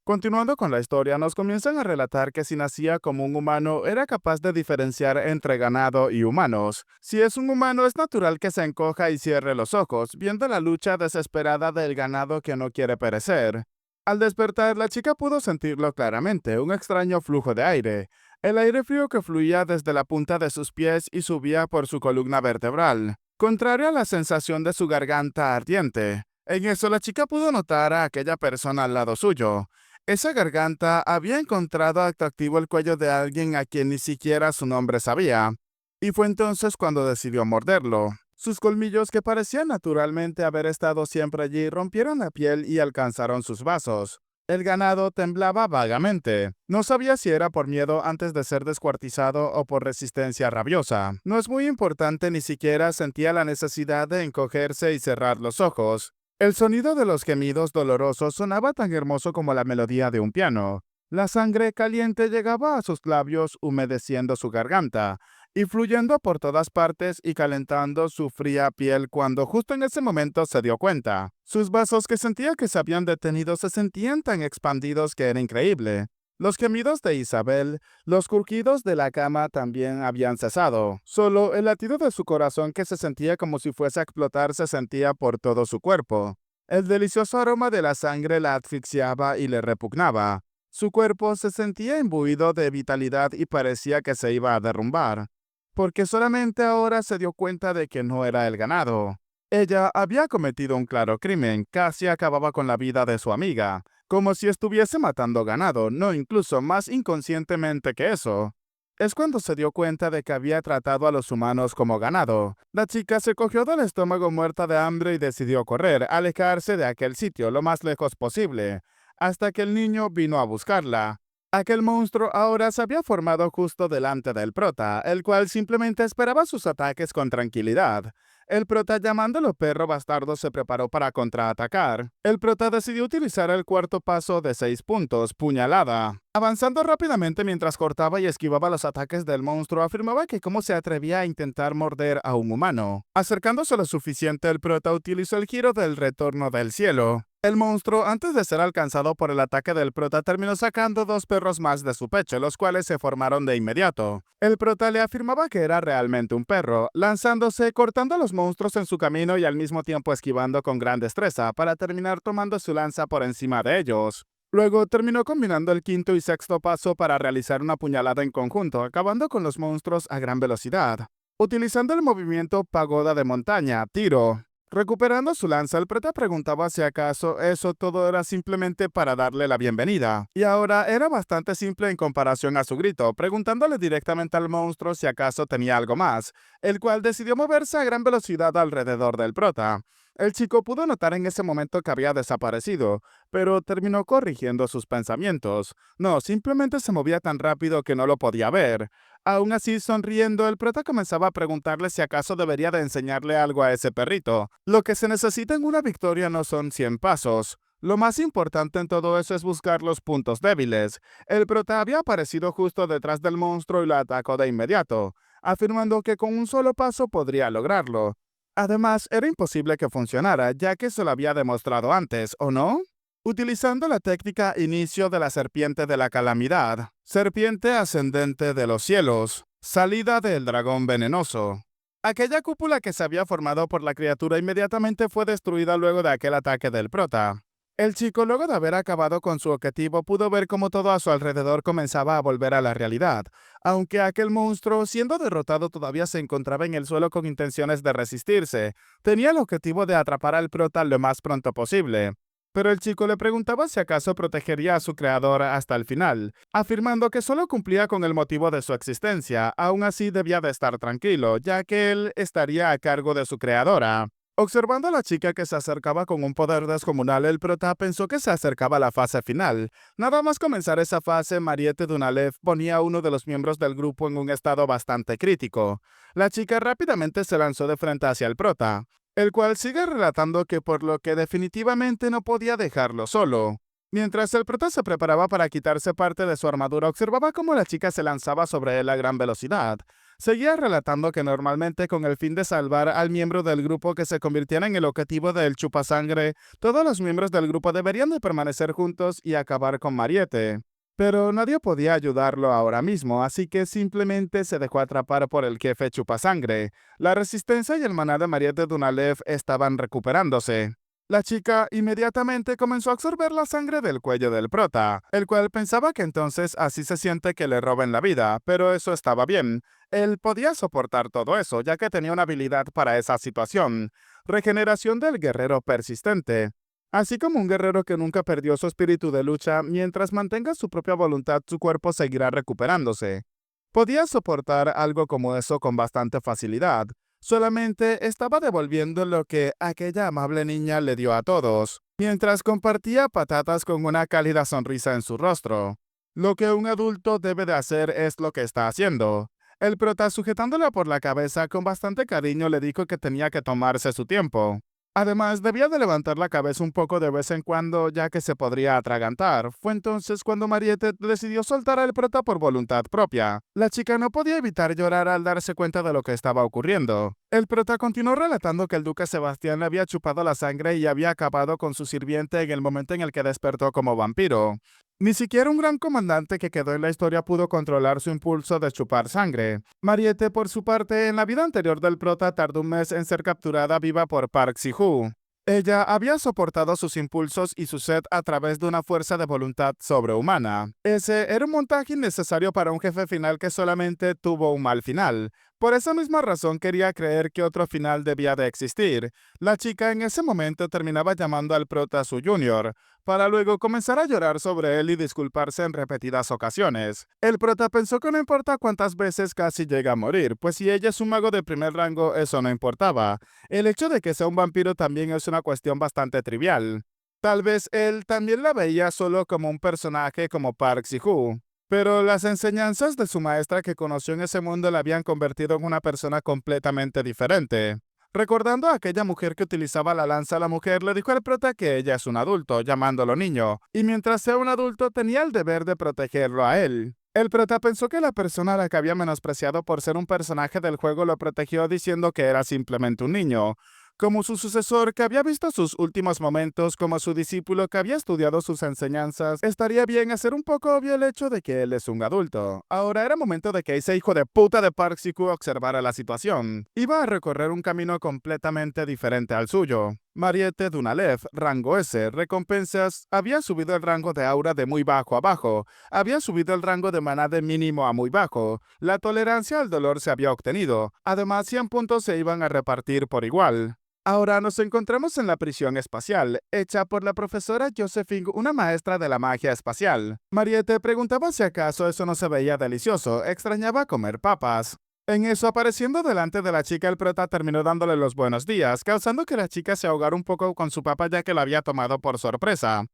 Continuando con la historia, nos comienzan a relatar que si nacía como un humano, era capaz de diferenciar entre ganado y humanos. Si es un humano, es natural que se encoja y cierre los ojos, viendo la lucha desesperada del ganado que no quiere perecer. Al despertar, la chica pudo sentirlo claramente, un extraño flujo de aire. El aire frío que fluía desde la punta de sus pies y subía por su columna vertebral, contrario a la sensación de su garganta ardiente. En eso la chica pudo notar a aquella persona al lado suyo. Esa garganta había encontrado atractivo el cuello de alguien a quien ni siquiera su nombre sabía, y fue entonces cuando decidió morderlo. Sus colmillos, que parecían naturalmente haber estado siempre allí, rompieron la piel y alcanzaron sus vasos. El ganado temblaba vagamente. No sabía si era por miedo antes de ser descuartizado o por resistencia rabiosa. No es muy importante, ni siquiera sentía la necesidad de encogerse y cerrar los ojos. El sonido de los gemidos dolorosos sonaba tan hermoso como la melodía de un piano. La sangre caliente llegaba a sus labios, humedeciendo su garganta, y fluyendo por todas partes y calentando su fría piel cuando justo en ese momento se dio cuenta. Sus vasos, que sentía que se habían detenido, se sentían tan expandidos que era increíble. Los gemidos de Isabel, los crujidos de la cama también habían cesado. Solo el latido de su corazón, que se sentía como si fuese a explotar, se sentía por todo su cuerpo. El delicioso aroma de la sangre la asfixiaba y le repugnaba. Su cuerpo se sentía imbuido de vitalidad y parecía que se iba a derrumbar, porque solamente ahora se dio cuenta de que no era el ganado. Ella había cometido un claro crimen, casi acababa con la vida de su amiga, como si estuviese matando ganado, no, incluso más inconscientemente que eso. Es cuando se dio cuenta de que había tratado a los humanos como ganado. La chica se cogió del estómago muerta de hambre y decidió correr, alejarse de aquel sitio lo más lejos posible, hasta que el niño vino a buscarla. Aquel monstruo ahora se había formado justo delante del prota, el cual simplemente esperaba sus ataques con tranquilidad. El prota, llamándolo perro bastardo, se preparó para contraatacar. El prota decidió utilizar el cuarto paso de 6 puntos, puñalada. Avanzando rápidamente mientras cortaba y esquivaba los ataques del monstruo, afirmaba que cómo se atrevía a intentar morder a un humano. Acercándose lo suficiente, el prota utilizó el giro del retorno del cielo. El monstruo, antes de ser alcanzado por el ataque del prota, terminó sacando 2 perros más de su pecho, los cuales se formaron de inmediato. El prota le afirmaba que era realmente un perro, lanzándose, cortando a los monstruos en su camino y al mismo tiempo esquivando con gran destreza, para terminar tomando su lanza por encima de ellos. Luego terminó combinando el quinto y sexto paso para realizar una puñalada en conjunto, acabando con los monstruos a gran velocidad. Utilizando el movimiento pagoda de montaña, tiro. Recuperando su lanza, el prota preguntaba si acaso eso todo era simplemente para darle la bienvenida. Y ahora era bastante simple en comparación a su grito, preguntándole directamente al monstruo si acaso tenía algo más, el cual decidió moverse a gran velocidad alrededor del prota. El chico pudo notar en ese momento que había desaparecido, pero terminó corrigiendo sus pensamientos. No, simplemente se movía tan rápido que no lo podía ver. Aún así, sonriendo, el prota comenzaba a preguntarle si acaso debería de enseñarle algo a ese perrito. Lo que se necesita en una victoria no son 100 pasos. Lo más importante en todo eso es buscar los puntos débiles. El prota había aparecido justo detrás del monstruo y lo atacó de inmediato, afirmando que con un solo paso podría lograrlo. Además, era imposible que funcionara, ya que se lo había demostrado antes, ¿o no? Utilizando la técnica inicio de la serpiente de la calamidad, serpiente ascendente de los cielos, salida del dragón venenoso. Aquella cúpula que se había formado por la criatura inmediatamente fue destruida luego de aquel ataque del prota. El chico, luego de haber acabado con su objetivo, pudo ver cómo todo a su alrededor comenzaba a volver a la realidad, aunque aquel monstruo, siendo derrotado, todavía se encontraba en el suelo con intenciones de resistirse. Tenía el objetivo de atrapar al prota lo más pronto posible. Pero el chico le preguntaba si acaso protegería a su creador hasta el final, afirmando que solo cumplía con el motivo de su existencia. Aún así debía de estar tranquilo, ya que él estaría a cargo de su creadora. Observando a la chica que se acercaba con un poder descomunal, el prota pensó que se acercaba a la fase final. Nada más comenzar esa fase, Mariette Dunalev ponía a uno de los miembros del grupo en un estado bastante crítico. La chica rápidamente se lanzó de frente hacia el prota, el cual sigue relatando que por lo que definitivamente no podía dejarlo solo. Mientras el prota se preparaba para quitarse parte de su armadura, observaba cómo la chica se lanzaba sobre él a gran velocidad. Seguía relatando que normalmente con el fin de salvar al miembro del grupo que se convirtiera en el objetivo del chupasangre, todos los miembros del grupo deberían de permanecer juntos y acabar con Mariette. Pero nadie podía ayudarlo ahora mismo, así que simplemente se dejó atrapar por el jefe chupasangre. La resistencia y el maná de Mariette Dunalev estaban recuperándose. La chica inmediatamente comenzó a absorber la sangre del cuello del prota, el cual pensaba que entonces así se siente que le roben la vida, pero eso estaba bien. Él podía soportar todo eso, ya que tenía una habilidad para esa situación. Regeneración del guerrero persistente. Así como un guerrero que nunca perdió su espíritu de lucha, mientras mantenga su propia voluntad, su cuerpo seguirá recuperándose. Podía soportar algo como eso con bastante facilidad. Solamente estaba devolviendo lo que aquella amable niña le dio a todos, mientras compartía patatas con una cálida sonrisa en su rostro. Lo que un adulto debe de hacer es lo que está haciendo. El prota, sujetándola por la cabeza con bastante cariño, le dijo que tenía que tomarse su tiempo. Además, debía de levantar la cabeza un poco de vez en cuando, ya que se podría atragantar. Fue entonces cuando Mariette decidió soltar al prota por voluntad propia. La chica no podía evitar llorar al darse cuenta de lo que estaba ocurriendo. El prota continuó relatando que el duque Sebastián le había chupado la sangre y había acabado con su sirviente en el momento en el que despertó como vampiro. Ni siquiera un gran comandante que quedó en la historia pudo controlar su impulso de chupar sangre. Mariette, por su parte, en la vida anterior del prota tardó un mes en ser capturada viva por Park Si-hoo. Ella había soportado sus impulsos y su sed a través de una fuerza de voluntad sobrehumana. Ese era un montaje innecesario para un jefe final que solamente tuvo un mal final. Por esa misma razón quería creer que otro final debía de existir. La chica en ese momento terminaba llamando al prota su junior, para luego comenzar a llorar sobre él y disculparse en repetidas ocasiones. El prota pensó que no importa cuántas veces casi llega a morir, pues si ella es un mago de primer rango, eso no importaba. El hecho de que sea un vampiro también es una cuestión bastante trivial. Tal vez él también la veía solo como un personaje como Park Si-hoo. Pero las enseñanzas de su maestra que conoció en ese mundo la habían convertido en una persona completamente diferente. Recordando a aquella mujer que utilizaba la lanza, la mujer le dijo al prota que ella es un adulto, llamándolo niño, y mientras sea un adulto tenía el deber de protegerlo a él. El prota pensó que la persona a la que había menospreciado por ser un personaje del juego lo protegió diciendo que era simplemente un niño. Como su sucesor, que había visto sus últimos momentos, como su discípulo que había estudiado sus enseñanzas, estaría bien hacer un poco obvio el hecho de que él es un adulto. Ahora era momento de que ese hijo de puta de Park Si-hoo observara la situación. Iba a recorrer un camino completamente diferente al suyo. Mariette Dunalev, rango S, recompensas, había subido el rango de aura de muy bajo a bajo, había subido el rango de maná de mínimo a muy bajo, la tolerancia al dolor se había obtenido, además 100 puntos se iban a repartir por igual. Ahora nos encontramos en la prisión espacial, hecha por la profesora Josephine, una maestra de la magia espacial. Mariette preguntaba si acaso eso no se veía delicioso, extrañaba comer papas. En eso, apareciendo delante de la chica, el prota terminó dándole los buenos días, causando que la chica se ahogara un poco con su papa ya que la había tomado por sorpresa.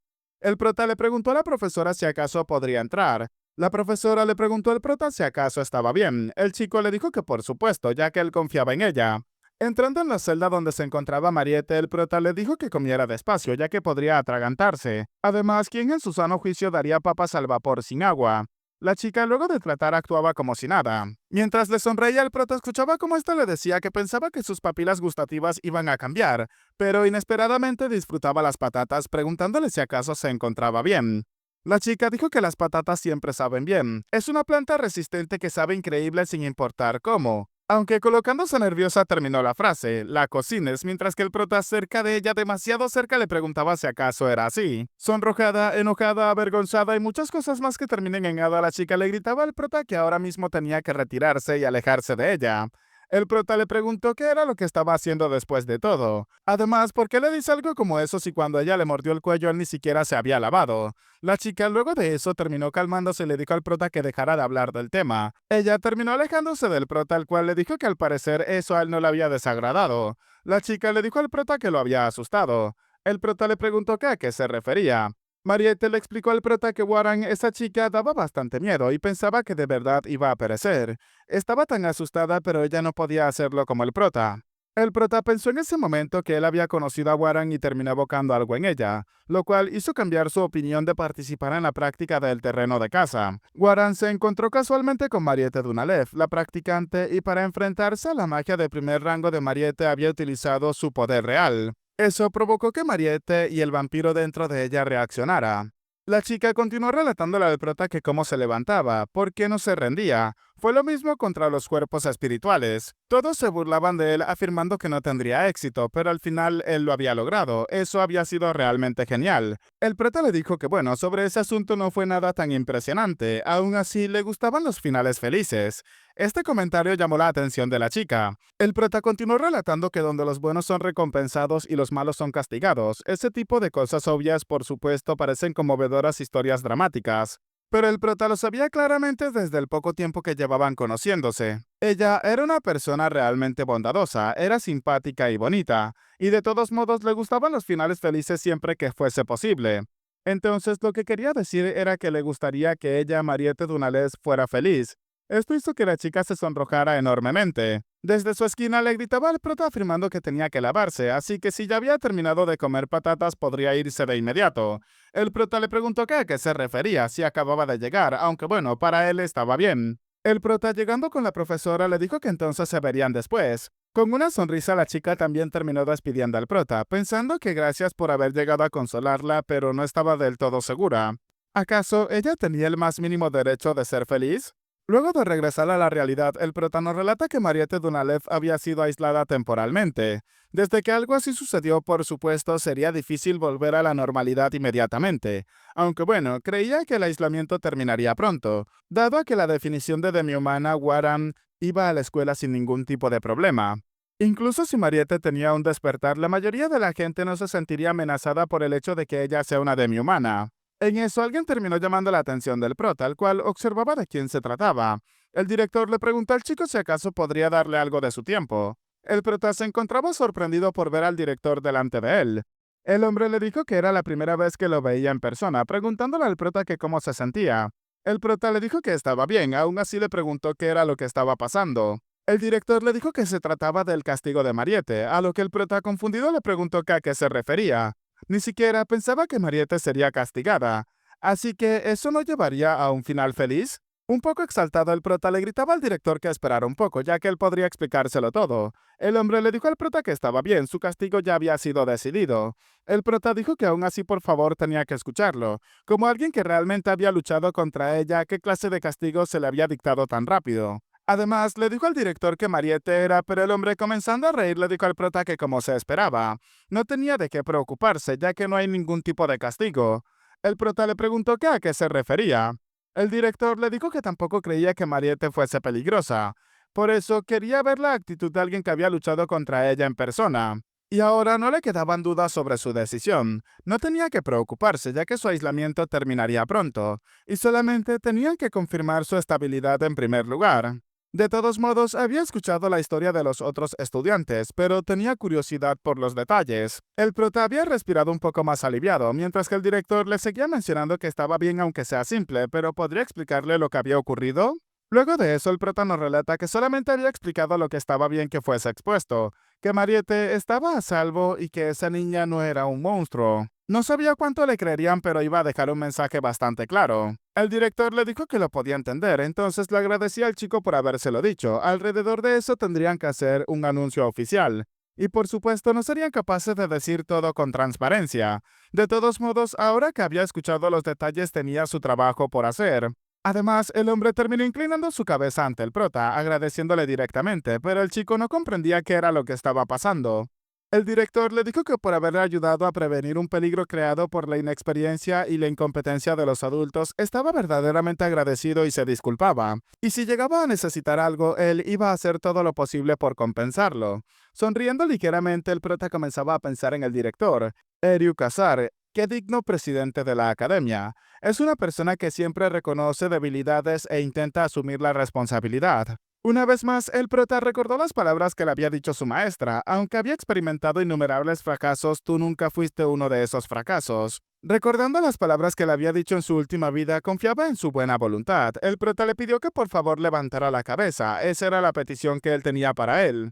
El prota le preguntó a la profesora si acaso podría entrar. La profesora le preguntó al prota si acaso estaba bien. El chico le dijo que por supuesto, ya que él confiaba en ella. Entrando en la celda donde se encontraba Mariette, el prota le dijo que comiera despacio, ya que podría atragantarse. Además, ¿quién en su sano juicio daría papas al vapor sin agua? La chica, luego de tratar, actuaba como si nada. Mientras le sonreía, el prota escuchaba cómo ésta le decía que pensaba que sus papilas gustativas iban a cambiar, pero inesperadamente disfrutaba las patatas, preguntándole si acaso se encontraba bien. La chica dijo que las patatas siempre saben bien. Es una planta resistente que sabe increíble sin importar cómo. Aunque colocándose nerviosa terminó la frase, la cocines, mientras que el prota cerca de ella, demasiado cerca, le preguntaba si acaso era así. Sonrojada, enojada, avergonzada y muchas cosas más que terminen en hada, la chica le gritaba al prota que ahora mismo tenía que retirarse y alejarse de ella. El prota le preguntó qué era lo que estaba haciendo después de todo. Además, ¿por qué le dice algo como eso si cuando ella le mordió el cuello él ni siquiera se había lavado? La chica luego de eso terminó calmándose y le dijo al prota que dejara de hablar del tema. Ella terminó alejándose del prota, al cual le dijo que al parecer eso a él no le había desagradado. La chica le dijo al prota que lo había asustado. El prota le preguntó que a qué se refería. Mariette le explicó al prota que Warren, esa chica, daba bastante miedo y pensaba que de verdad iba a perecer. Estaba tan asustada, pero ella no podía hacerlo como el prota. El prota pensó en ese momento que él había conocido a Warren y terminó evocando algo en ella, lo cual hizo cambiar su opinión de participar en la práctica del terreno de caza. Warren se encontró casualmente con Mariette Dunalev, la practicante, y para enfrentarse a la magia de primer rango de Mariette había utilizado su poder real. Eso provocó que Mariette y el vampiro dentro de ella reaccionara. La chica continuó relatándole al prota que cómo se levantaba, por qué no se rendía. Fue lo mismo contra los cuerpos espirituales. Todos se burlaban de él afirmando que no tendría éxito, pero al final él lo había logrado. Eso había sido realmente genial. El prota le dijo que bueno, sobre ese asunto no fue nada tan impresionante. Aún así, le gustaban los finales felices. Este comentario llamó la atención de la chica. El prota continuó relatando que donde los buenos son recompensados y los malos son castigados, ese tipo de cosas obvias, por supuesto, parecen conmovedoras historias dramáticas. Pero el prota lo sabía claramente desde el poco tiempo que llevaban conociéndose. Ella era una persona realmente bondadosa, era simpática y bonita, y de todos modos le gustaban los finales felices siempre que fuese posible. Entonces lo que quería decir era que le gustaría que ella, Mariette Dunales, fuera feliz. Esto hizo que la chica se sonrojara enormemente. Desde su esquina le gritaba al prota afirmando que tenía que lavarse, así que si ya había terminado de comer patatas podría irse de inmediato. El prota le preguntó a qué se refería, si acababa de llegar, aunque bueno, para él estaba bien. El prota, llegando con la profesora, le dijo que entonces se verían después. Con una sonrisa, la chica también terminó despidiendo al prota, pensando que gracias por haber llegado a consolarla, pero no estaba del todo segura. ¿Acaso ella tenía el más mínimo derecho de ser feliz? Luego de regresar a la realidad, el prota nos relata que Mariette Dunalev había sido aislada temporalmente. Desde que algo así sucedió, por supuesto, sería difícil volver a la normalidad inmediatamente. Aunque bueno, creía que el aislamiento terminaría pronto, dado a que la definición de demi-humana Warren iba a la escuela sin ningún tipo de problema. Incluso si Mariette tenía un despertar, la mayoría de la gente no se sentiría amenazada por el hecho de que ella sea una demi-humana. En eso alguien terminó llamando la atención del prota, el cual observaba de quién se trataba. El director le preguntó al chico si acaso podría darle algo de su tiempo. El prota se encontraba sorprendido por ver al director delante de él. El hombre le dijo que era la primera vez que lo veía en persona, preguntándole al prota que cómo se sentía. El prota le dijo que estaba bien, aún así le preguntó qué era lo que estaba pasando. El director le dijo que se trataba del castigo de Mariette, a lo que el prota confundido le preguntó que a qué se refería. Ni siquiera pensaba que Mariette sería castigada. Así que, ¿eso no llevaría a un final feliz? Un poco exaltado, el prota le gritaba al director que esperara un poco, ya que él podría explicárselo todo. El hombre le dijo al prota que estaba bien, su castigo ya había sido decidido. El prota dijo que aún así por favor tenía que escucharlo. Como alguien que realmente había luchado contra ella, ¿qué clase de castigo se le había dictado tan rápido? Además, le dijo al director que Mariette era, pero el hombre, comenzando a reír, le dijo al prota que como se esperaba, no tenía de qué preocuparse, ya que no hay ningún tipo de castigo. El prota le preguntó que a qué se refería. El director le dijo que tampoco creía que Mariette fuese peligrosa. Por eso quería ver la actitud de alguien que había luchado contra ella en persona. Y ahora no le quedaban dudas sobre su decisión. No tenía que preocuparse, ya que su aislamiento terminaría pronto, y solamente tenían que confirmar su estabilidad en primer lugar. De todos modos, había escuchado la historia de los otros estudiantes, pero tenía curiosidad por los detalles. El prota había respirado un poco más aliviado, mientras que el director le seguía mencionando que estaba bien aunque sea simple, pero ¿podría explicarle lo que había ocurrido? Luego de eso, el prota nos relata que solamente había explicado lo que estaba bien que fuese expuesto, que Mariette estaba a salvo y que esa niña no era un monstruo. No sabía cuánto le creerían, pero iba a dejar un mensaje bastante claro. El director le dijo que lo podía entender, entonces le agradecía al chico por habérselo dicho. Alrededor de eso tendrían que hacer un anuncio oficial. Y por supuesto no serían capaces de decir todo con transparencia. De todos modos, ahora que había escuchado los detalles tenía su trabajo por hacer. Además, el hombre terminó inclinando su cabeza ante el prota, agradeciéndole directamente, pero el chico no comprendía qué era lo que estaba pasando. El director le dijo que por haberle ayudado a prevenir un peligro creado por la inexperiencia y la incompetencia de los adultos, estaba verdaderamente agradecido y se disculpaba. Y si llegaba a necesitar algo, él iba a hacer todo lo posible por compensarlo. Sonriendo ligeramente, el prota comenzaba a pensar en el director, Eriu Kazar. Qué digno presidente de la academia. Es una persona que siempre reconoce debilidades e intenta asumir la responsabilidad. Una vez más, el prota recordó las palabras que le había dicho su maestra. Aunque había experimentado innumerables fracasos, tú nunca fuiste uno de esos fracasos. Recordando las palabras que le había dicho en su última vida, confiaba en su buena voluntad. El prota le pidió que por favor levantara la cabeza. Esa era la petición que él tenía para él.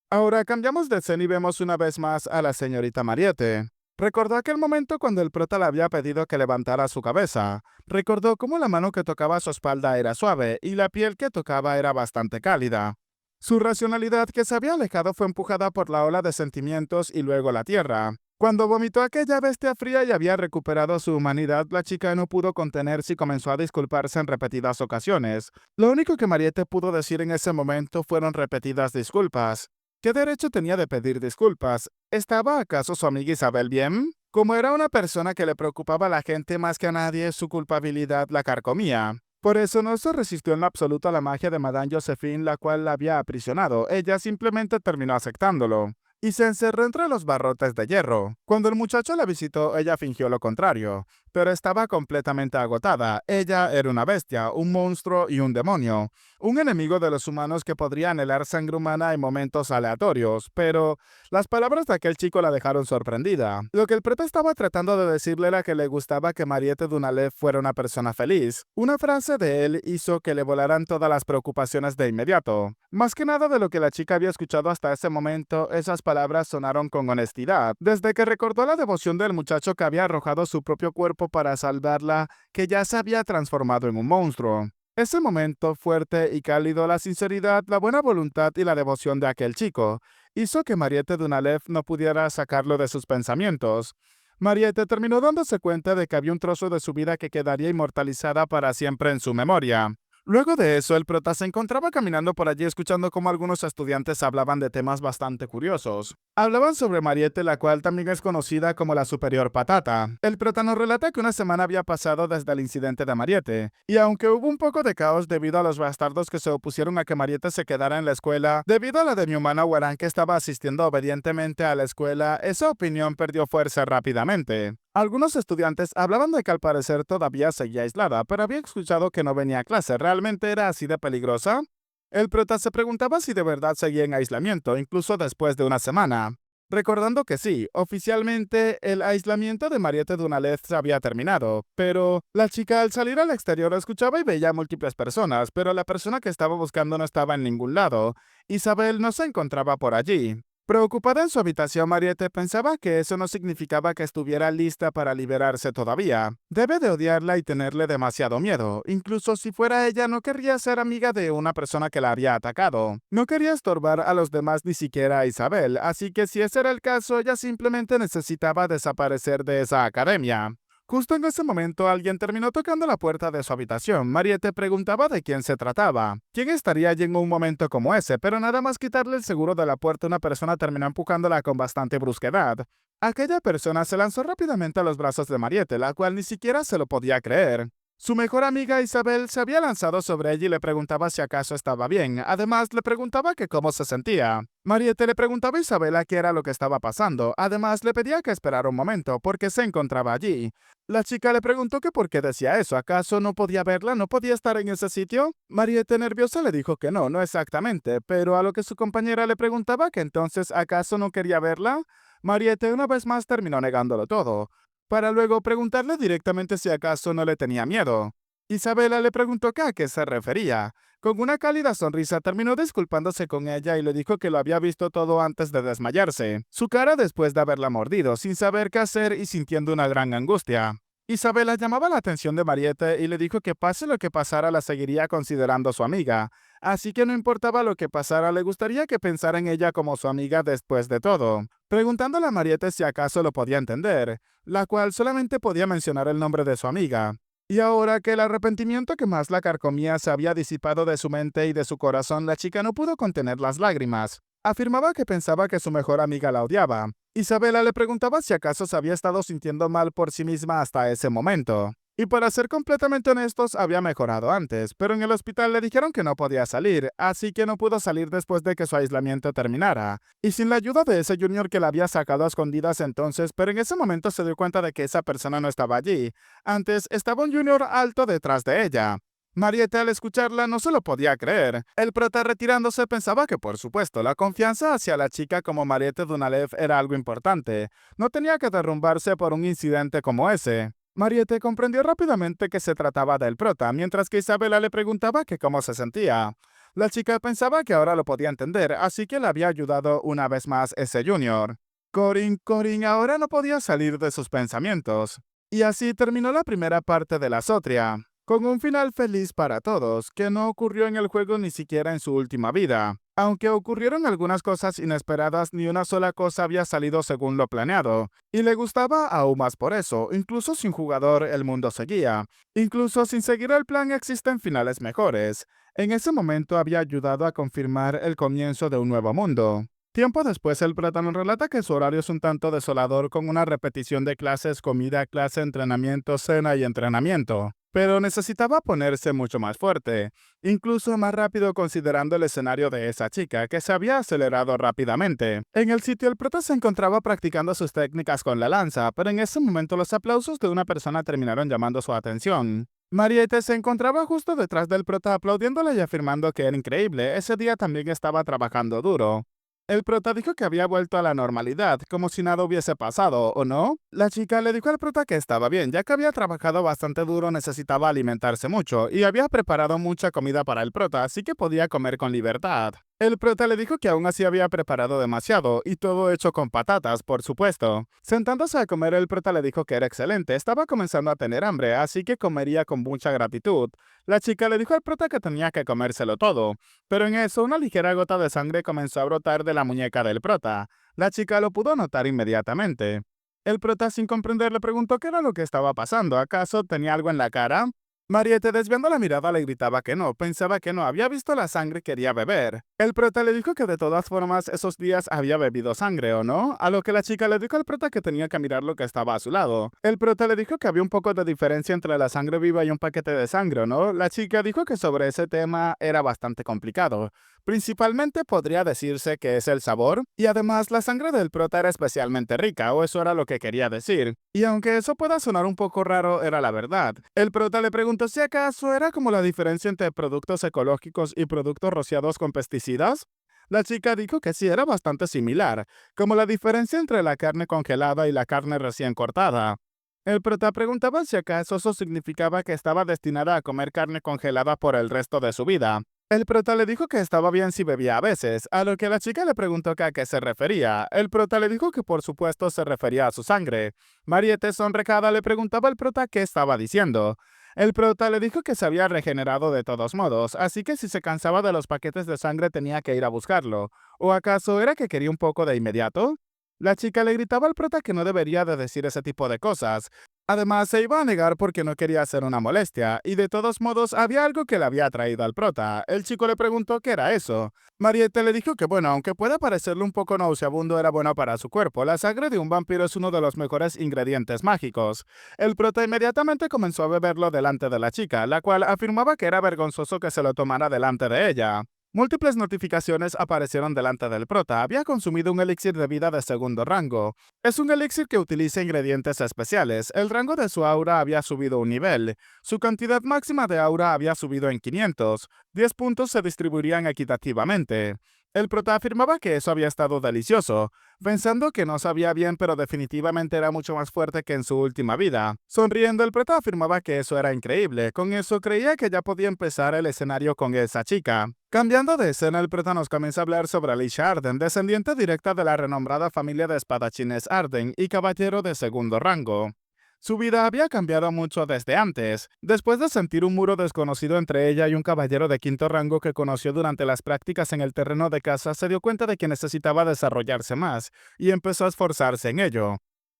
Ahora cambiamos de escena y vemos una vez más a la señorita Mariette. Recordó aquel momento cuando el prota le había pedido que levantara su cabeza. Recordó cómo la mano que tocaba su espalda era suave y la piel que tocaba era bastante cálida. Su racionalidad que se había alejado fue empujada por la ola de sentimientos y luego la tierra. Cuando vomitó aquella bestia fría y había recuperado su humanidad, la chica no pudo contenerse y comenzó a disculparse en repetidas ocasiones. Lo único que Mariette pudo decir en ese momento fueron repetidas disculpas. ¿Qué derecho tenía de pedir disculpas? ¿Estaba acaso su amiga Isabel bien? Como era una persona que le preocupaba a la gente más que a nadie, su culpabilidad la carcomía. Por eso no se resistió en lo absoluto a la magia de Madame Josephine, la cual la había aprisionado. Ella simplemente terminó aceptándolo y se encerró entre los barrotes de hierro. Cuando el muchacho la visitó, ella fingió lo contrario, pero estaba completamente agotada. Ella era una bestia, un monstruo y un demonio, un enemigo de los humanos que podría anhelar sangre humana en momentos aleatorios, pero las palabras de aquel chico la dejaron sorprendida. Lo que el prota estaba tratando de decirle era que le gustaba que Mariette Dunalev fuera una persona feliz. Una frase de él hizo que le volaran todas las preocupaciones de inmediato. Más que nada de lo que la chica había escuchado hasta ese momento, esas palabras sonaron con honestidad. Desde que recordó la devoción del muchacho que había arrojado su propio cuerpo para salvarla, que ya se había transformado en un monstruo. Ese momento fuerte y cálido, la sinceridad, la buena voluntad y la devoción de aquel chico, hizo que Mariette Dunalev no pudiera sacarlo de sus pensamientos. Mariette terminó dándose cuenta de que había un trozo de su vida que quedaría inmortalizada para siempre en su memoria. Luego de eso, el prota se encontraba caminando por allí escuchando cómo algunos estudiantes hablaban de temas bastante curiosos. Hablaban sobre Mariette, la cual también es conocida como la Superior Patata. El prota nos relata que una semana había pasado desde el incidente de Mariette, y aunque hubo un poco de caos debido a los bastardos que se opusieron a que Mariette se quedara en la escuela, debido a la demi-humana Warán que estaba asistiendo obedientemente a la escuela, esa opinión perdió fuerza rápidamente. Algunos estudiantes hablaban de que al parecer todavía seguía aislada, pero había escuchado que no venía a clase. ¿Realmente era así de peligrosa? El prota se preguntaba si de verdad seguía en aislamiento, incluso después de una semana. Recordando que sí, oficialmente el aislamiento de Mariette Dunalev se había terminado, pero la chica al salir al exterior escuchaba y veía a múltiples personas, pero la persona que estaba buscando no estaba en ningún lado. Isabel no se encontraba por allí. Preocupada en su habitación, Mariette pensaba que eso no significaba que estuviera lista para liberarse todavía. Debe de odiarla y tenerle demasiado miedo. Incluso si fuera ella, no querría ser amiga de una persona que la había atacado. No quería estorbar a los demás, ni siquiera a Isabel, así que si ese era el caso, ella simplemente necesitaba desaparecer de esa academia. Justo en ese momento, alguien terminó tocando la puerta de su habitación. Mariette preguntaba de quién se trataba. ¿Quién estaría allí en un momento como ese? Pero nada más quitarle el seguro de la puerta, una persona terminó empujándola con bastante brusquedad. Aquella persona se lanzó rápidamente a los brazos de Mariette, la cual ni siquiera se lo podía creer. Su mejor amiga Isabel se había lanzado sobre ella y le preguntaba si acaso estaba bien. Además, le preguntaba que cómo se sentía. Mariette le preguntaba a Isabela qué era lo que estaba pasando. Además, le pedía que esperara un momento, porque se encontraba allí. La chica le preguntó que por qué decía eso. ¿Acaso no podía verla? ¿No podía estar en ese sitio? Mariette nerviosa le dijo que no, no exactamente, pero a lo que su compañera le preguntaba que entonces ¿acaso no quería verla? Mariette una vez más terminó negándolo todo, para luego preguntarle directamente si acaso no le tenía miedo. Isabela le preguntó que a qué se refería. Con una cálida sonrisa terminó disculpándose con ella y le dijo que lo había visto todo antes de desmayarse. Su cara después de haberla mordido, sin saber qué hacer y sintiendo una gran angustia. Isabela llamaba la atención de Mariette y le dijo que pase lo que pasara la seguiría considerando su amiga, así que no importaba lo que pasara, le gustaría que pensara en ella como su amiga después de todo, preguntándole a Mariette si acaso lo podía entender, la cual solamente podía mencionar el nombre de su amiga. Y ahora que el arrepentimiento que más la carcomía se había disipado de su mente y de su corazón, la chica no pudo contener las lágrimas. Afirmaba que pensaba que su mejor amiga la odiaba. Isabela le preguntaba si acaso se había estado sintiendo mal por sí misma hasta ese momento. Y para ser completamente honestos, había mejorado antes, pero en el hospital le dijeron que no podía salir, así que no pudo salir después de que su aislamiento terminara. Y sin la ayuda de ese junior que la había sacado a escondidas entonces, pero en ese momento se dio cuenta de que esa persona no estaba allí. Antes estaba un junior alto detrás de ella. Mariette al escucharla no se lo podía creer. El prota retirándose pensaba que por supuesto la confianza hacia la chica como Mariette Dunalev era algo importante. No tenía que derrumbarse por un incidente como ese. Mariette comprendió rápidamente que se trataba del prota, mientras que Isabela le preguntaba que cómo se sentía. La chica pensaba que ahora lo podía entender, así que le había ayudado una vez más ese Junior. Corin ahora no podía salir de sus pensamientos. Y así terminó la primera parte de la Sotria, con un final feliz para todos, que no ocurrió en el juego ni siquiera en su última vida. Aunque ocurrieron algunas cosas inesperadas, ni una sola cosa había salido según lo planeado, y le gustaba aún más por eso. Incluso sin jugador el mundo seguía. Incluso sin seguir el plan existen finales mejores. En ese momento había ayudado a confirmar el comienzo de un nuevo mundo. Tiempo después, el prota nos relata que su horario es un tanto desolador, con una repetición de clases, comida, clase, entrenamiento, cena y entrenamiento. Pero necesitaba ponerse mucho más fuerte, incluso más rápido considerando el escenario de esa chica, que se había acelerado rápidamente. En el sitio, el prota se encontraba practicando sus técnicas con la lanza, pero en ese momento los aplausos de una persona terminaron llamando su atención. Mariette se encontraba justo detrás del prota aplaudiéndole y afirmando que era increíble. Ese día también estaba trabajando duro. El prota dijo que había vuelto a la normalidad, como si nada hubiese pasado, ¿o no? La chica le dijo al prota que estaba bien, ya que había trabajado bastante duro, necesitaba alimentarse mucho, y había preparado mucha comida para el prota, así que podía comer con libertad. El prota le dijo que aún así había preparado demasiado, y todo hecho con patatas, por supuesto. Sentándose a comer, el prota le dijo que era excelente, estaba comenzando a tener hambre, así que comería con mucha gratitud. La chica le dijo al prota que tenía que comérselo todo, pero en eso una ligera gota de sangre comenzó a brotar de la muñeca del prota. La chica lo pudo notar inmediatamente. El prota, sin comprender, le preguntó qué era lo que estaba pasando. ¿Acaso tenía algo en la cara? Mariette, desviando la mirada, le gritaba que no, pensaba que no, había visto la sangre y quería beber. El prota le dijo que de todas formas esos días había bebido sangre, ¿o no? A lo que la chica le dijo al prota que tenía que mirar lo que estaba a su lado. El prota le dijo que había un poco de diferencia entre la sangre viva y un paquete de sangre, ¿o no? La chica dijo que sobre ese tema era bastante complicado. Principalmente podría decirse que es el sabor, y además la sangre del prota era especialmente rica, o eso era lo que quería decir. Y aunque eso pueda sonar un poco raro, era la verdad. El prota le preguntó si acaso era como la diferencia entre productos ecológicos y productos rociados con pesticidas. La chica dijo que sí era bastante similar, como la diferencia entre la carne congelada y la carne recién cortada. El prota preguntaba si acaso eso significaba que estaba destinada a comer carne congelada por el resto de su vida. El prota le dijo que estaba bien si bebía a veces, a lo que la chica le preguntó que a qué se refería. El prota le dijo que por supuesto se refería a su sangre. Mariette, sonrojada, le preguntaba al prota qué estaba diciendo. El prota le dijo que se había regenerado de todos modos, así que si se cansaba de los paquetes de sangre tenía que ir a buscarlo. ¿O acaso era que quería un poco de inmediato? La chica le gritaba al prota que no debería de decir ese tipo de cosas. Además, se iba a negar porque no quería hacer una molestia, y de todos modos había algo que le había atraído al prota. El chico le preguntó qué era eso. Mariette le dijo que bueno, aunque pueda parecerle un poco nauseabundo, era bueno para su cuerpo. La sangre de un vampiro es uno de los mejores ingredientes mágicos. El prota inmediatamente comenzó a beberlo delante de la chica, la cual afirmaba que era vergonzoso que se lo tomara delante de ella. Múltiples notificaciones aparecieron delante del prota. Había consumido un elixir de vida de segundo rango. Es un elixir que utiliza ingredientes especiales. El rango de su aura había subido un nivel. Su cantidad máxima de aura había subido en 500. 10 puntos se distribuirían equitativamente. El prota afirmaba que eso había estado delicioso, pensando que no sabía bien, pero definitivamente era mucho más fuerte que en su última vida. Sonriendo, el prota afirmaba que eso era increíble. Con eso creía que ya podía empezar el escenario con esa chica. Cambiando de escena, el prota nos comienza a hablar sobre Alicia Arden, descendiente directa de la renombrada familia de espadachines Arden y caballero de segundo rango. Su vida había cambiado mucho desde antes. Después de sentir un muro desconocido entre ella y un caballero de quinto rango que conoció durante las prácticas en el terreno de caza, se dio cuenta de que necesitaba desarrollarse más, y empezó a esforzarse en ello.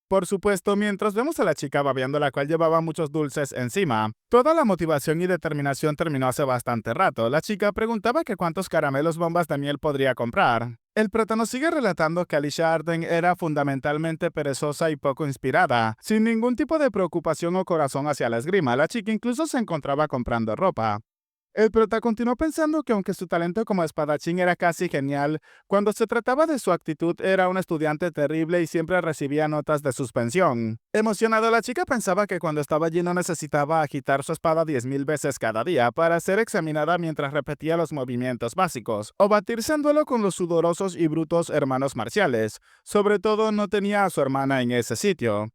Por supuesto, mientras vemos a la chica babeando, la cual llevaba muchos dulces encima. Toda la motivación y determinación terminó hace bastante rato. La chica preguntaba que cuántos caramelos bombas de miel podría comprar. El prota nos sigue relatando que Alicia Arden era fundamentalmente perezosa y poco inspirada, sin ningún tipo de preocupación o corazón hacia la esgrima. La chica incluso se encontraba comprando ropa. El prota continuó pensando que aunque su talento como espadachín era casi genial, cuando se trataba de su actitud era un estudiante terrible y siempre recibía notas de suspensión. Emocionado, la chica pensaba que cuando estaba allí no necesitaba agitar su espada 10.000 veces cada día para ser examinada mientras repetía los movimientos básicos, o batirse en duelo con los sudorosos y brutos hermanos marciales. Sobre todo, no tenía a su hermana en ese sitio.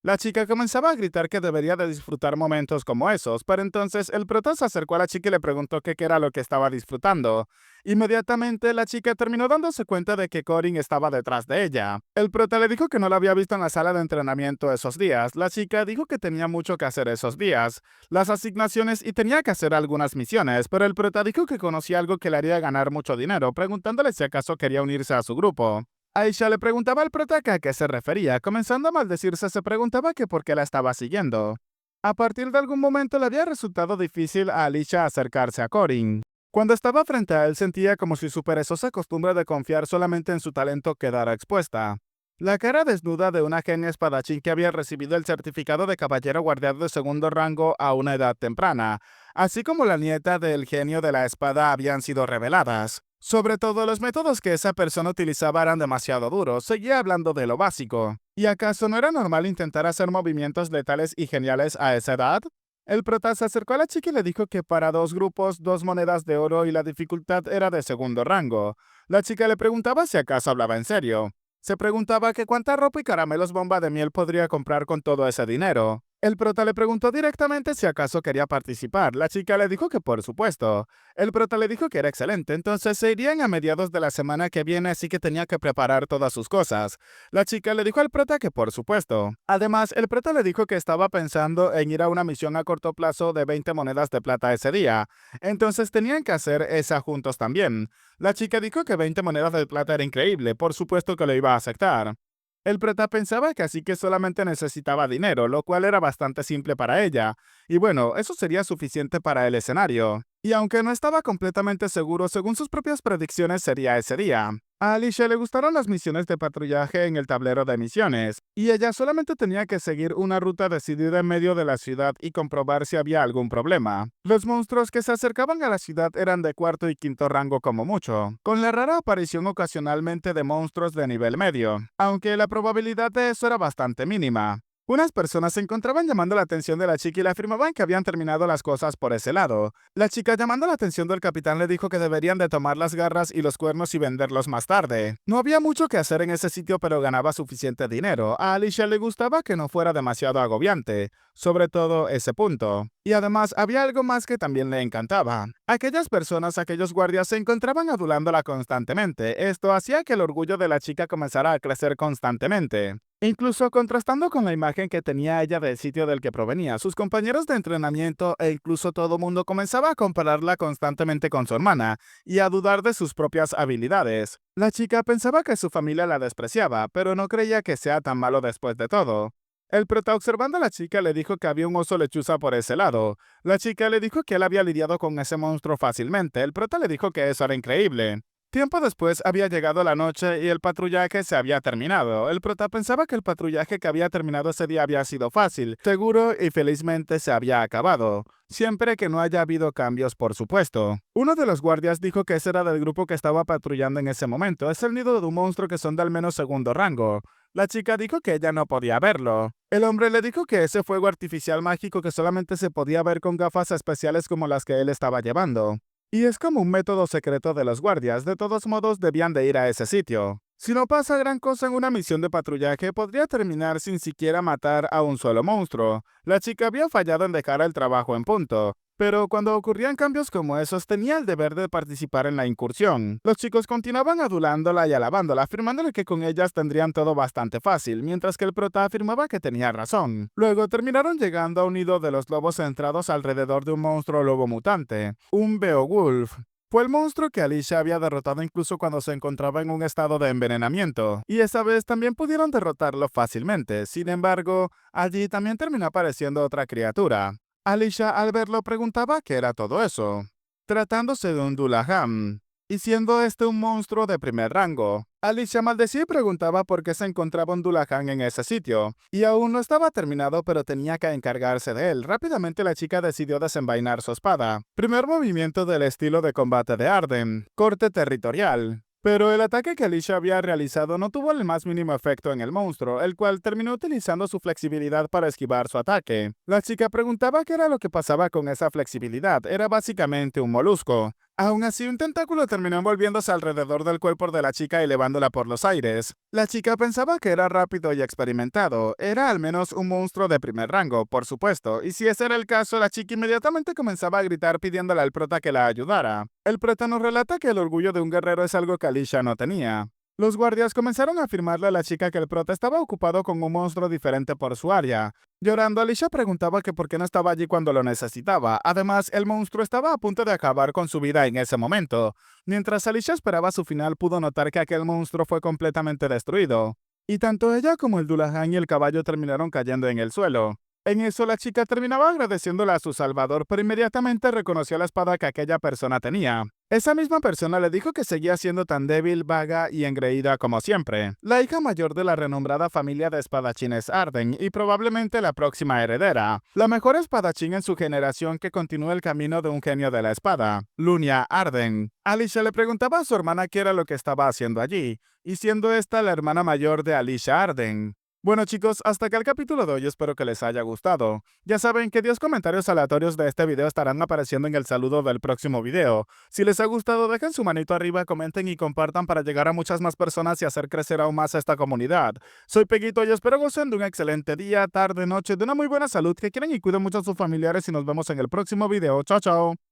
La chica comenzaba a gritar que debería de disfrutar momentos como esos, pero entonces el prota se acercó a la chica y le preguntó qué era lo que estaba disfrutando. Inmediatamente la chica terminó dándose cuenta de que Corin estaba detrás de ella. El prota le dijo que no la había visto en la sala de entrenamiento esos días. La chica dijo que tenía mucho que hacer esos días, las asignaciones y tenía que hacer algunas misiones, pero el prota dijo que conocía algo que le haría ganar mucho dinero, preguntándole si acaso quería unirse a su grupo. Aisha le preguntaba al prota que a qué se refería, comenzando a maldecirse se preguntaba que por qué la estaba siguiendo. A partir de algún momento le había resultado difícil a Alicia acercarse a Corin. Cuando estaba frente a él sentía como si su perezosa costumbre de confiar solamente en su talento quedara expuesta. La cara desnuda de una genia espadachín que había recibido el certificado de caballero guardián de segundo rango a una edad temprana, así como la nieta del genio de la espada habían sido reveladas. Sobre todo los métodos que esa persona utilizaba eran demasiado duros, seguía hablando de lo básico. ¿Y acaso no era normal intentar hacer movimientos letales y geniales a esa edad? El prota se acercó a la chica y le dijo que para 2 grupos, 2 monedas de oro y la dificultad era de segundo rango. La chica le preguntaba si acaso hablaba en serio. Se preguntaba que cuánta ropa y caramelos bomba de miel podría comprar con todo ese dinero. El prota le preguntó directamente si acaso quería participar. La chica le dijo que por supuesto. El prota le dijo que era excelente, entonces se irían a mediados de la semana que viene, así que tenía que preparar todas sus cosas. La chica le dijo al prota que por supuesto. Además, el prota le dijo que estaba pensando en ir a una misión a corto plazo de 20 monedas de plata ese día. Entonces tenían que hacer esa juntos también. La chica dijo que 20 monedas de plata era increíble, por supuesto que lo iba a aceptar. El prota pensaba que así que solamente necesitaba dinero, lo cual era bastante simple para ella, y bueno, eso sería suficiente para el escenario. Y aunque no estaba completamente seguro, según sus propias predicciones sería ese día. A Alicia le gustaron las misiones de patrullaje en el tablero de misiones, y ella solamente tenía que seguir una ruta decidida en medio de la ciudad y comprobar si había algún problema. Los monstruos que se acercaban a la ciudad eran de cuarto y quinto rango como mucho, con la rara aparición ocasionalmente de monstruos de nivel medio, aunque la probabilidad de eso era bastante mínima. Unas personas se encontraban llamando la atención de la chica y le afirmaban que habían terminado las cosas por ese lado. La chica, llamando la atención del capitán, le dijo que deberían de tomar las garras y los cuernos y venderlos más tarde. No había mucho que hacer en ese sitio, pero ganaba suficiente dinero. A Alicia le gustaba que no fuera demasiado agobiante, sobre todo ese punto. Y además había algo más que también le encantaba. Aquellas personas, aquellos guardias, se encontraban adulándola constantemente. Esto hacía que el orgullo de la chica comenzara a crecer constantemente. Incluso contrastando con la imagen que tenía ella del sitio del que provenía, sus compañeros de entrenamiento e incluso todo mundo comenzaba a compararla constantemente con su hermana y a dudar de sus propias habilidades. La chica pensaba que su familia la despreciaba, pero no creía que sea tan malo después de todo. El prota, observando a la chica, le dijo que había un oso lechuza por ese lado. La chica le dijo que él había lidiado con ese monstruo fácilmente. El prota le dijo que eso era increíble. Tiempo después había llegado la noche y el patrullaje se había terminado. El prota pensaba que el patrullaje que había terminado ese día había sido fácil, seguro y felizmente se había acabado. Siempre que no haya habido cambios, por supuesto. Uno de los guardias dijo que ese era del grupo que estaba patrullando en ese momento. Es el nido de un monstruo que son de al menos segundo rango. La chica dijo que ella no podía verlo. El hombre le dijo que ese fuego artificial mágico que solamente se podía ver con gafas especiales como las que él estaba llevando. Y es como un método secreto de los guardias, de todos modos debían de ir a ese sitio. Si no pasa gran cosa en una misión de patrullaje, podría terminar sin siquiera matar a un solo monstruo. La chica había fallado en dejar el trabajo en punto, pero cuando ocurrían cambios como esos tenía el deber de participar en la incursión. Los chicos continuaban adulándola y alabándola, afirmándole que con ellas tendrían todo bastante fácil, mientras que el prota afirmaba que tenía razón. Luego terminaron llegando a un nido de los lobos centrados alrededor de un monstruo lobo mutante, un Beowulf. Fue el monstruo que Alicia había derrotado incluso cuando se encontraba en un estado de envenenamiento, y esa vez también pudieron derrotarlo fácilmente. Sin embargo, allí también terminó apareciendo otra criatura. Alicia al verlo preguntaba qué era todo eso, tratándose de un Dullahan, y siendo este un monstruo de primer rango. Alicia maldecía y preguntaba por qué se encontraba un Dullahan en ese sitio, y aún no estaba terminado pero tenía que encargarse de él. Rápidamente la chica decidió desenvainar su espada. Primer movimiento del estilo de combate de Arden, corte territorial. Pero el ataque que Alicia había realizado no tuvo el más mínimo efecto en el monstruo, el cual terminó utilizando su flexibilidad para esquivar su ataque. La chica preguntaba qué era lo que pasaba con esa flexibilidad. Era básicamente un molusco. Aún así, un tentáculo terminó envolviéndose alrededor del cuerpo de la chica y elevándola por los aires. La chica pensaba que era rápido y experimentado, era al menos un monstruo de primer rango, por supuesto, y si ese era el caso, la chica inmediatamente comenzaba a gritar pidiéndole al prota que la ayudara. El prota nos relata que el orgullo de un guerrero es algo que Alicia no tenía. Los guardias comenzaron a afirmarle a la chica que el prota estaba ocupado con un monstruo diferente por su área. Llorando, Alicia preguntaba que por qué no estaba allí cuando lo necesitaba. Además, el monstruo estaba a punto de acabar con su vida en ese momento. Mientras Alicia esperaba su final, pudo notar que aquel monstruo fue completamente destruido. Y tanto ella como el Dullahan y el caballo terminaron cayendo en el suelo. En eso, la chica terminaba agradeciéndole a su salvador, pero inmediatamente reconoció la espada que aquella persona tenía. Esa misma persona le dijo que seguía siendo tan débil, vaga y engreída como siempre, la hija mayor de la renombrada familia de espadachines Arden y probablemente la próxima heredera, la mejor espadachín en su generación que continúa el camino de un genio de la espada, Lunia Arden. Alicia le preguntaba a su hermana qué era lo que estaba haciendo allí, y siendo esta la hermana mayor de Alicia Arden. Bueno chicos, hasta acá el capítulo de hoy, espero que les haya gustado. Ya saben que 10 comentarios aleatorios de este video estarán apareciendo en el saludo del próximo video. Si les ha gustado, dejen su manito arriba, comenten y compartan para llegar a muchas más personas y hacer crecer aún más esta comunidad. Soy Peguito y espero gocen de un excelente día, tarde, noche, de una muy buena salud, que quieran y cuiden mucho a sus familiares y nos vemos en el próximo video. Chao, chao.